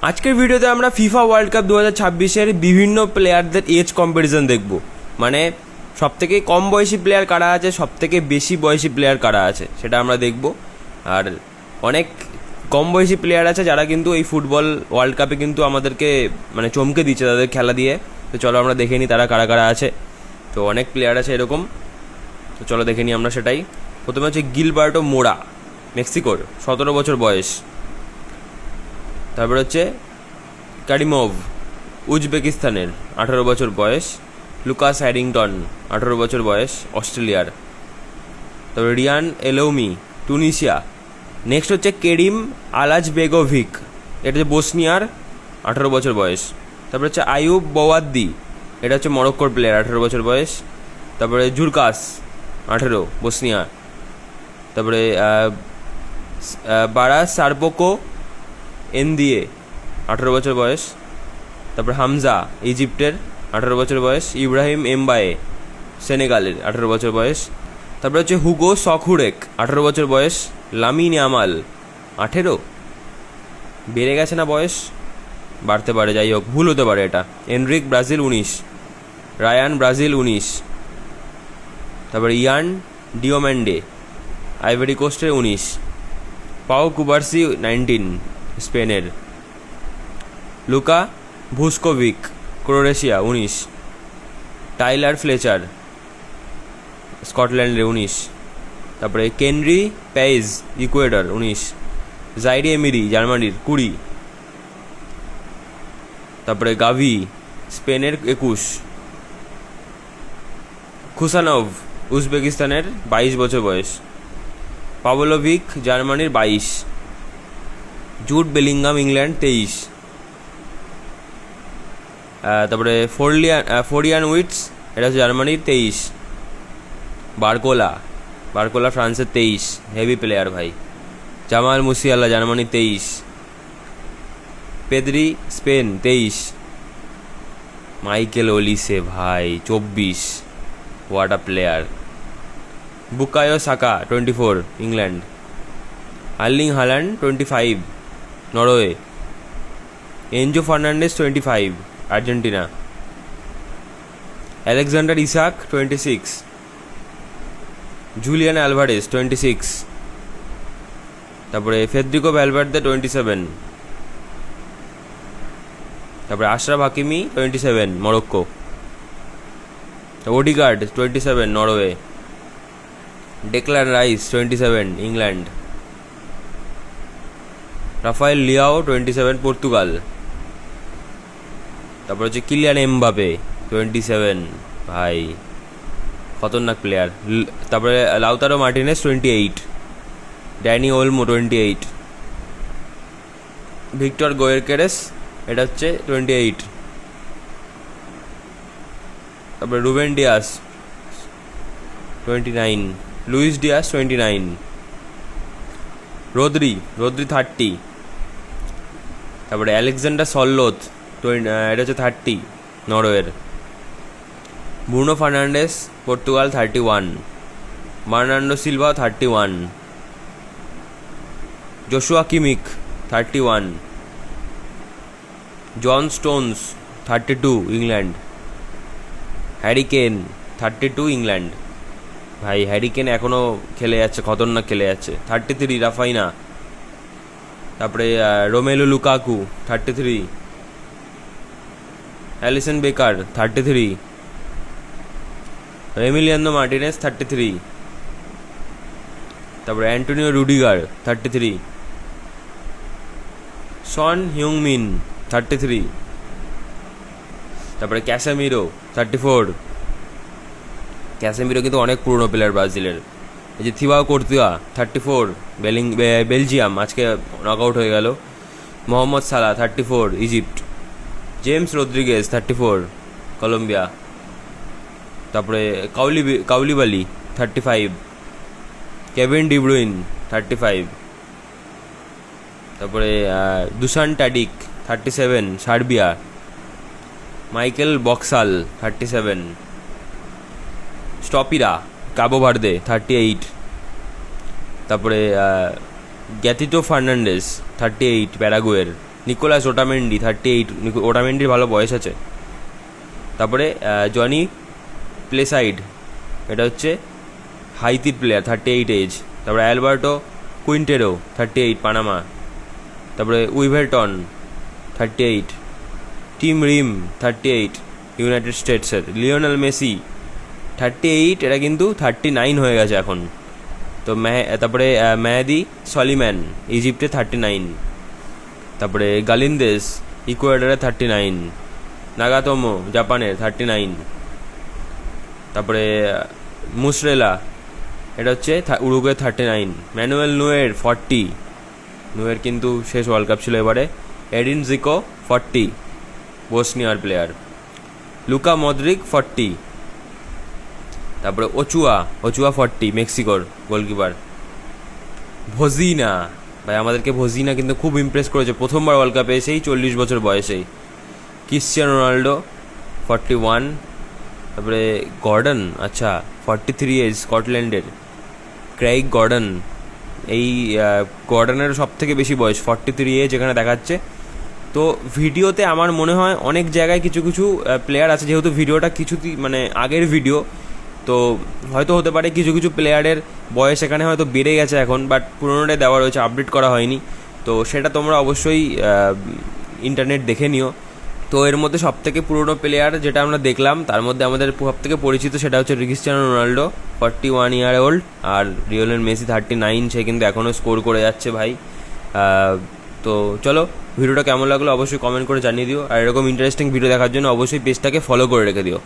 আজকের ভিডিওতে আমরা ফিফা ওয়ার্ল্ড কাপ 2026-এর বিভিন্ন প্লেয়ারদের এজ কম্প্যারিজন দেখব। মানে সবথেকে কম বয়সী প্লেয়ার কারা আছে, সবথেকে বেশি বয়সী প্লেয়ার কারা আছে, সেটা আমরা দেখব। আর অনেক কম বয়সী প্লেয়ার আছে যারা কিন্তু এই ফুটবল ওয়ার্ল্ড কাপে কিন্তু আমাদেরকে মানে চমকে দিচ্ছে তাদের খেলা দিয়ে। তো চলো আমরা দেখে নিই তারা কারা কারা আছে। তো অনেক প্লেয়ার আছে এরকম, তো চলো দেখে নিই আমরা সেটাই। প্রথমে হচ্ছে গিলবার্টো মোরা, মেক্সিকোর, 17 বছর বয়স। তারপরে হচ্ছে কারিমোভ, উজবেকিস্তানের, 18 বছর বয়স। লুকাস হ্যারিংটন, 18 বছর বয়স, অস্ট্রেলিয়ার। তারপরে রিয়ান এলোমি, টুনিশিয়া। নেক্সট হচ্ছে কেরিম আলাজবেগোভিক, এটা হচ্ছে বসনিয়ার, 18 বছর বয়স। তারপরে হচ্ছে আইয়ুব বোয়াদ্দি, এটা হচ্ছে মরক্কোর প্লেয়ার, 18 বছর বয়স। তারপরে জুরকাস, 18, বসনিয়া। তারপরে বারা সারপোকো এনদিয়ে, 18 বছর বয়স। তারপর হামজা, ইজিপ্টের, 18 বছর বয়স। ইব্রাহিম এমবায়ে, সেনেগালের, 18 বছর বয়স। তারপরে হচ্ছে হুগো সখুরেক, 18 বছর বয়স। লামিন ইয়ামাল, 18, বেড়ে গেছে না বয়স, বাড়তে পারে, যাই হোক ভুল হতে পারে এটা। Enrique, Brazil, 19। Ryan, Brazil, 19। তারপরে ইয়ান ডিওম্যান্ডে, আইভরি কোস্টের, 19। পাও কুবার্সি, 19, স্পেনের। Luka Vuskovic, Croatia, 19। Tyler Fletcher, স্কটল্যান্ডের, 19। তারপরে কেনরি পেইজ, ইকুয়েডর, 19। জাইরি এমিরি, জার্মানির, 20। তারপরে গাভি, স্পেনের, 21। খুসানভ, উজবেকিস্তানের, 22 বছর বয়স। পাভলোভিক, জার্মানির, 22। Jude Bellingham, England, 23। তারপরে ফোরিয়ান উইটস, এটা হচ্ছে জার্মানির, 23। বারকোলা ফ্রান্সের, 23, হেভি প্লেয়ার ভাই। Jamal Musiala, Germany, 23। Pedri, Spain, 23। Michael Olise ভাই, 24, what a player. Bukayo Saka, 24, England. Erling Haaland, 25, Norway. Enzo Fernandez, 25, Argentina. Alexander Isak, 26। Julian Alvarez, 26। তারপরে ফেদ্রিকো ভ্যালভার্দে, 27। তারপরে Achraf Hakimi, 27, Morocco. Odegaard, 27, Norway. Declan Rice, 27, England. Rafael Leao, 27, Portugal. তারপর হচ্ছে Kylian Mbappe, 27, ভাই খতরনাক player. তারপরে Lautaro Martinez, 28। Dani Olmo, 28। Victor Gyokeres, এটা হচ্ছে 28। তারপরে Ruben Dias, 29। Luis Diaz, 29। Rodri, 30। তারপরে আলেকজান্ডার সল্লোথ, এটা হচ্ছে 30, নরওয়ের। Bruno Fernandes, Portugal, 31। Bernardo Silva, 31। Joshua Kimmich, 31। John Stones, 32, England. Harry Kane, 32, England. ভাই হ্যারি কেন এখনও খেলে যাচ্ছে, খতরনাক খেলে যাচ্ছে। 33, রাফাইনা। তারপরে Romelu Lukaku, 33। Alisson Becker, 33। Emiliano Martinez, 33। তারপরে অ্যান্টোনিও রুডিগার, 33। সন হিউংমিন, 33। তারপরে ক্যাসামিরো, 34। ক্যাসামিরো কিন্তু অনেক পুরনো প্লেয়ার ব্রাজিলের। এই যে থিবাও কর্তুয়া, 34, বেলজিয়াম, আজকে নক আউট হয়ে গেল। মোহাম্মদ সালা, 34, ইজিপ্ট। James Rodriguez, 34, Colombia. তারপরে কাউলিবালি, 35। Kevin De Bruyne, 35। তারপরে দুসান টাডিক, 37, সার্বিয়া। মাইকেল বক্সাল, 37। স্টপিরা, কাবো ভার্দে, 38। তারপরে গ্যাতিটো ফার্নান্ডেস, 38, প্যারাগুয়ের। নিকোলাস ওটামেন্ডি 38, ওটামেন্ডির ভালো বয়স আছে। তারপরে জনি প্লেসাইড, এটা হচ্ছে হাইতির প্লেয়ার, 38 এজ। তারপরে অ্যালবার্টো কুইন্টেরো 38, পানামা। তারপরে উইভারটন 38, টিম রিম 38, ইউনাইটেড স্টেটসের। লিওনেল মেসি 38, এটা কিন্তু 39 হয়ে গেছে এখন। তো তারপরে মেহেদি সলিম্যান ইজিপ্টে 39। তারপরে গালিন্দেস ইকুয়েডরে 39, নাগাতোমো জাপানের 39। তারপরে মুসরেলা, এটা হচ্ছে উরুগুয়ে 39। ম্যানুয়েল নুয়ের 40, নুয়ের কিন্তু শেষ ওয়ার্ল্ড কাপ ছিল এবারে। এডিন জিকো 40, বসনিয়ার প্লেয়ার। লুকা মদ্রিক 40। তারপরে ওচুয়া 40, মেক্সিকোর গোলকিপার। ভজিনা, ভাই আমাদেরকে ভজিনা কিন্তু খুব ইমপ্রেস করেছে প্রথমবার ওয়ার্ল্ড কাপে এসেই, 40 বছর বয়সেই। Cristiano Ronaldo 41। তারপরে গর্ডন, আচ্ছা 43 এজ, স্কটল্যান্ডের। ক্রেইগ গর্ডন, এই গর্ডনের সব থেকে বেশি বয়স, 43 এজ এখানে দেখাচ্ছে। তো ভিডিওতে আমার মনে হয় অনেক জায়গায় কিছু কিছু প্লেয়ার আছে, যেহেতু ভিডিওটা মানে আগের ভিডিও, তো হয়তো হতে পারে কিছু কিছু প্লেয়ারের বয়স এখানে হয়তো বেড়ে গেছে এখন, বাট পুরোনোটাই দেওয়া রয়েছে, আপডেট করা হয়নি। তো সেটা তোমরা অবশ্যই ইন্টারনেট দেখে নিও। তো এর মধ্যে সবথেকে পুরনো প্লেয়ার যেটা আমরা দেখলাম, তার মধ্যে আমাদের সবথেকে পরিচিত সেটা হচ্ছে ক্রিশ্চিয়ানো রোনাল্ডো, 41 ইয়ার ওল্ড। আর লিওনেল মেসি 39, সে কিন্তু এখনও স্কোর করে যাচ্ছে ভাই। তো চলো, ভিডিওটা কেমন লাগলো অবশ্যই কমেন্ট করে জানিয়ে দিও। আর এরকম ইন্টারেস্টিং ভিডিও দেখার জন্য অবশ্যই পেজটাকে ফলো করে রেখে দিও।